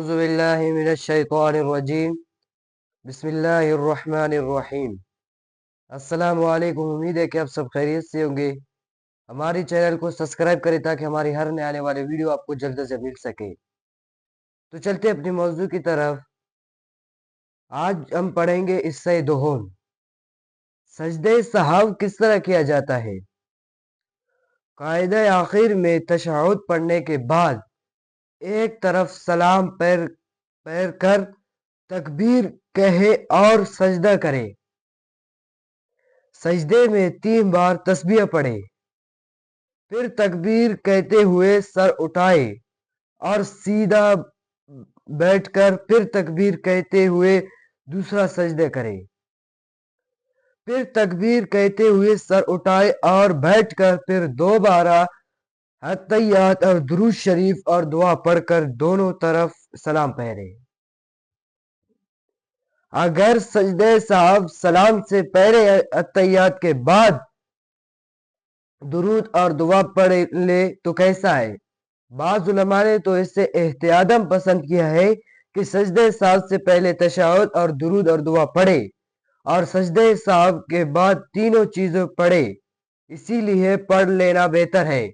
أعوذ باللہ من الشیطان الرجیم بسم اللہ الرحمن الرحیم۔ السلام علیکم، امید ہے کہ آپ سب خیریت سے ہوں گے۔ ہماری چینل کو سبسکرائب کریں تاکہ ہماری ہر نئے آنے والے ویڈیو آپ کو جلد سے مل سکے۔ تو چلتے ہیں اپنی موضوع کی طرف۔ آج ہم پڑھیں گے حصہ دوم، سجدہ سہو کس طرح کیا جاتا ہے۔ قاعدہ آخر میں تشہد پڑھنے کے بعد ایک طرف سلام پیر کر تکبیر کہے اور سجدہ کرے۔ سجدے میں 3 بار تسبیح پڑھے، پھر تکبیر کہتے ہوئے سر اٹھائے اور سیدھا بیٹھ کر پھر تکبیر کہتے ہوئے دوسرا سجدہ کرے، پھر تکبیر کہتے ہوئے سر اٹھائے اور بیٹھ کر پھر دوبارہ اتحیات اور درود شریف اور دعا پڑھ کر دونوں طرف سلام پھیرے۔ اگر سجدہ سہو سلام سے پہلے اتحیات کے بعد درود اور دعا پڑھ لے تو کیسا ہے؟ بعض علماء نے تو اس سے احتیاطاً پسند کیا ہے کہ سجدہ سہو سے پہلے تشہد اور درود اور دعا پڑھے اور سجدہ سہو کے بعد تینوں چیزیں پڑھے، اسی لیے پڑھ لینا بہتر ہے،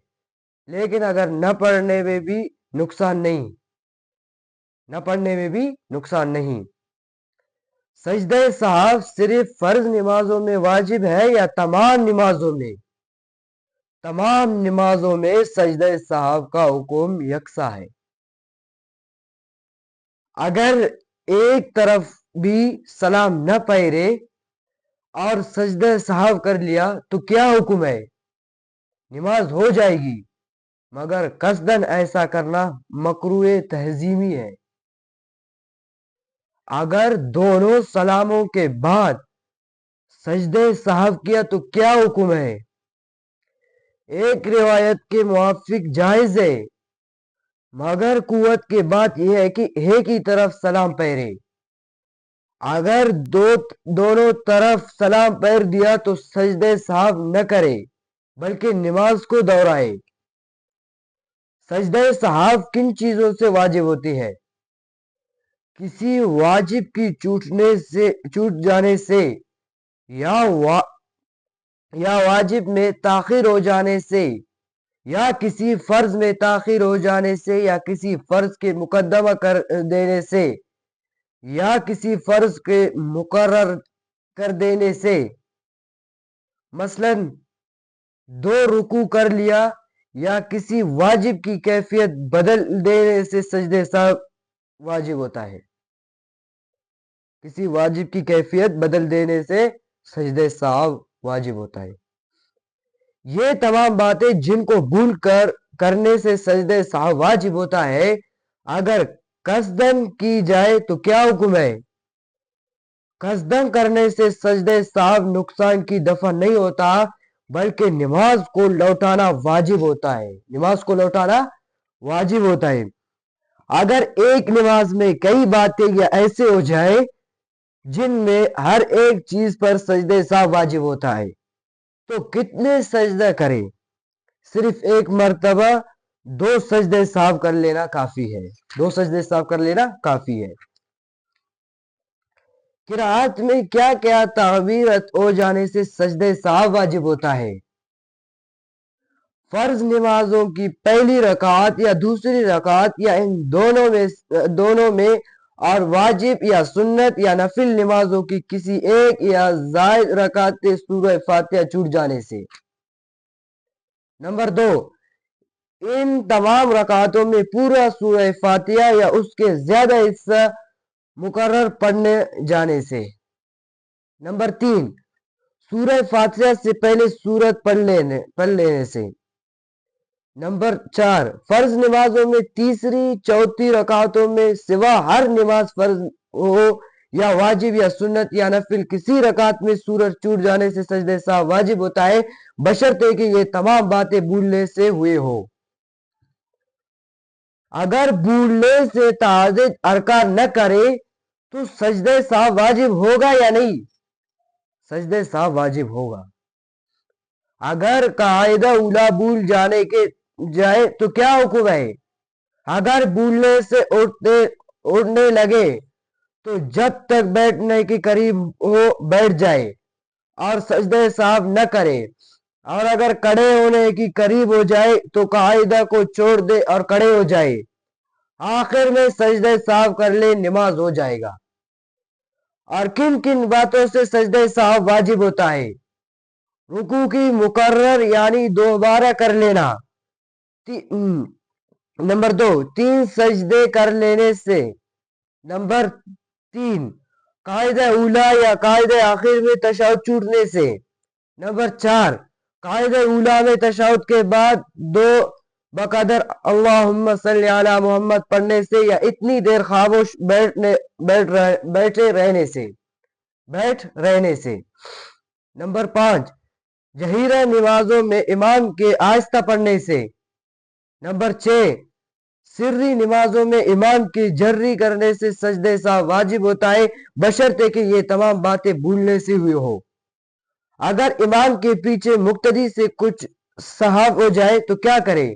لیکن اگر نہ پڑھنے میں بھی نقصان نہیں۔ سجدہ سہو صرف فرض نمازوں میں واجب ہے یا تمام نمازوں میں؟ تمام نمازوں میں سجدہ سہو کا حکم یکساں ہے۔ اگر ایک طرف بھی سلام نہ پھیرے اور سجدہ سہو کر لیا تو کیا حکم ہے؟ نماز ہو جائے گی، مگر قصداً ایسا کرنا مکروہ تحریمی ہے۔ اگر دونوں سلاموں کے بعد سجدہ سہو کیا تو کیا حکم ہے؟ ایک روایت کے موافق جائز ہے، مگر قوت کی بات یہ ہے کہ ایک ہی طرف سلام پھیرے۔ اگر دونوں طرف سلام پھیر دیا تو سجدہ سہو نہ کرے بلکہ نماز کو دہرائے۔ سجدہ سہو کن چیزوں سے واجب ہوتی ہے؟ کسی واجب کی چھوٹ جانے سے، یا واجب میں تاخیر ہو جانے سے، یا کسی فرض میں تاخیر ہو جانے سے، یا کسی فرض کے مقدمہ کر دینے سے، یا کسی فرض کے مقرر کر دینے سے۔ مثلا 2 رکوع کر لیا یا کسی واجب کی کیفیت بدل دینے سے سجدہ سہو واجب ہوتا ہے۔ کسی واجب کی کیفیت بدل دینے سے سجدہ سہو واجب ہوتا ہے۔ یہ تمام باتیں جن کو بھول کر کرنے سے سجدہ سہو واجب ہوتا ہے، اگر قصداً کی جائے تو کیا حکم ہے؟ قصداً کرنے سے سجدہ سہو نقصان کی دفع نہیں ہوتا بلکہ نماز کو لوٹانا واجب ہوتا ہے۔ اگر ایک نماز میں کئی باتیں یا ایسے ہو جائے جن میں ہر ایک چیز پر سجدہ سہو واجب ہوتا ہے تو کتنے سجدہ کریں؟ صرف ایک مرتبہ 2 سجدہ سہو کر لینا کافی ہے۔ قرأت میں کیا کیا تغیرات ہو جانے سے سجدہ سہو واجب ہوتا ہے؟ فرض نمازوں کی پہلی رکعت یا دوسری رکعت یا ان دونوں میں، اور واجب یا سنت یا نفل نمازوں کی کسی ایک یا زائد رکعت سورہ فاتحہ چھوٹ جانے سے۔ نمبر 2، ان تمام رکعتوں میں پورا سورہ فاتحہ یا اس کے زیادہ حصہ مقرر پڑھنے جانے سے۔ نمبر 3، سورہ فاتحہ سے پہلے سورت پڑھ لینے سے۔ نمبر 4، فرض نمازوں میں تیسری چوتھی رکعتوں میں سوا ہر نماز فرض ہو یا واجب یا سنت یا نفل کسی رکعت میں سورت چھوٹ جانے سے سجدہ سہو واجب ہوتا ہے، بشرطے کہ یہ تمام باتیں بھولنے سے ہوئے ہو۔ اگر بھولنے سے تعدد ارکان نہ کرے تو سجدہ سہو واجب ہوگا یا نہیں؟ سجدہ سہو واجب ہوگا۔ اگر قاعدہ اولیٰ بھول جائے تو کیا حکم ہے؟ اگر بھولنے سے اڑنے لگے تو جب تک بیٹھنے کے قریب ہو بیٹھ جائے اور سجدہ سہو نہ کرے، اور اگر کھڑے ہونے کی قریب ہو جائے تو قاعدہ کو چھوڑ دے اور کھڑے ہو جائے، آخر میں سجدہ سہو کر لے، نماز ہو جائے گا۔ اور کن کن باتوں سے سجدہ سہو واجب ہوتا ہے؟ رکوع کی مکرر یعنی دوبارہ کر لینا، نمبر 2 3 سجدے کر لینے سے، نمبر 3 قاعدہ اولا یا قاعدہ آخر میں تشہد چھوٹنے سے، نمبر 4 قاعدہ اولا میں تشہد کے بعد 2 بقدر اللہم صلی علی محمد پڑھنے سے یا اتنی دیر خاموش بیٹھے رہنے سے، نمبر 5 جہیرہ نمازوں میں امام کے آہستہ پڑھنے سے، نمبر 6 سری نمازوں میں امام کی جری کرنے سے سجدہ سہو واجب ہوتا ہے، بشرطے کہ یہ تمام باتیں بھولنے سے ہوئی ہو۔ اگر امام کے پیچھے مقتدی سے کچھ سہو ہو جائے تو کیا کرے؟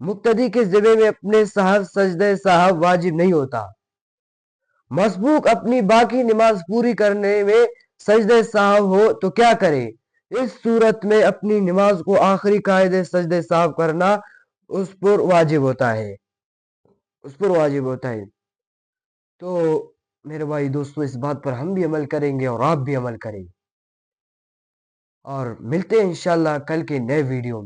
مقتدی کے ذمے میں اپنے سجدہ سہو واجب نہیں ہوتا۔ مسبوق اپنی باقی نماز پوری کرنے میں سجدہ سہو ہو تو کیا کرے؟ اس صورت میں اپنی نماز کو آخری قاعدے سجدہ سہو کرنا اس پر واجب ہوتا ہے۔ تو میرے بھائی دوستو، اس بات پر ہم بھی عمل کریں گے اور آپ بھی عمل کریں، اور ملتے ہیں انشاءاللہ کل کے نئے ویڈیو میں۔